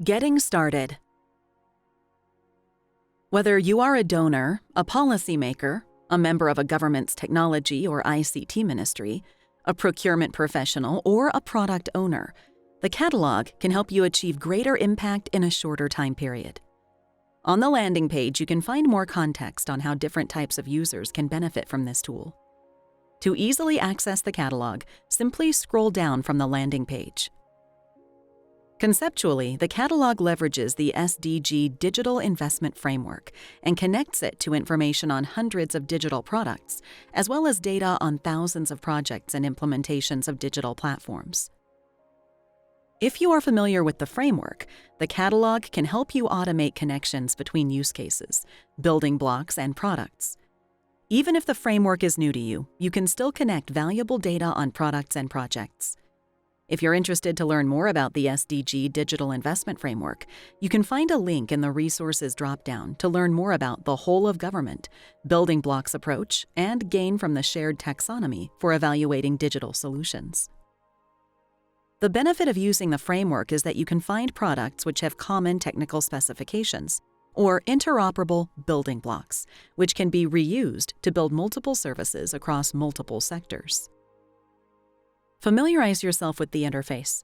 Getting started. Whether you are a donor, a policymaker, a member of a government's technology or ICT ministry, a procurement professional, or a product owner, the catalog can help you achieve greater impact in a shorter time period. On the landing page, you can find more context on how different types of users can benefit from this tool. To easily access the catalog, simply scroll down from the landing page. Conceptually, the catalog leverages the SDG Digital Investment Framework and connects it to information on hundreds of digital products, as well as data on thousands of projects and implementations of digital platforms. If you are familiar with the framework, the catalog can help you automate connections between use cases, building blocks, and products. Even if the framework is new to you, you can still connect valuable data on products and projects. If you're interested to learn more about the SDG Digital Investment Framework, you can find a link in the Resources dropdown to learn more about the whole of government, building blocks approach, and gain from the shared taxonomy for evaluating digital solutions. The benefit of using the framework is that you can find products which have common technical specifications, or interoperable building blocks, which can be reused to build multiple services across multiple sectors. Familiarize yourself with the interface.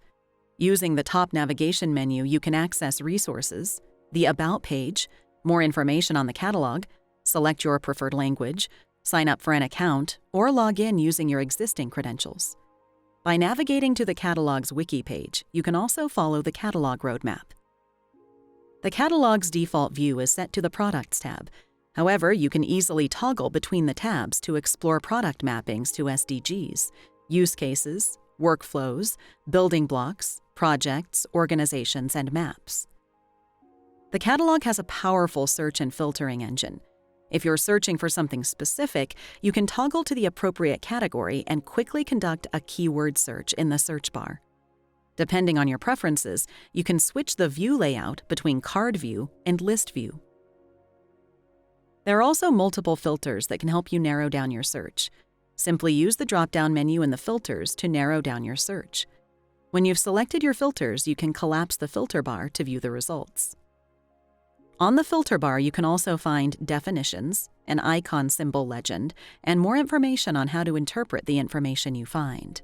Using the top navigation menu, you can access resources, the About page, more information on the catalog, select your preferred language, sign up for an account, or log in using your existing credentials. By navigating to the catalog's wiki page, you can also follow the catalog roadmap. The catalog's default view is set to the Products tab. However, you can easily toggle between the tabs to explore product mappings to SDGs, use cases, workflows, building blocks, projects, organizations, and maps. The catalog has a powerful search and filtering engine. If you're searching for something specific, you can toggle to the appropriate category and quickly conduct a keyword search in the search bar. Depending on your preferences, you can switch the view layout between card view and list view. There are also multiple filters that can help you narrow down your search. Simply use the drop-down menu in the filters to narrow down your search. When you've selected your filters, you can collapse the filter bar to view the results. On the filter bar, you can also find definitions, an icon symbol legend, and more information on how to interpret the information you find.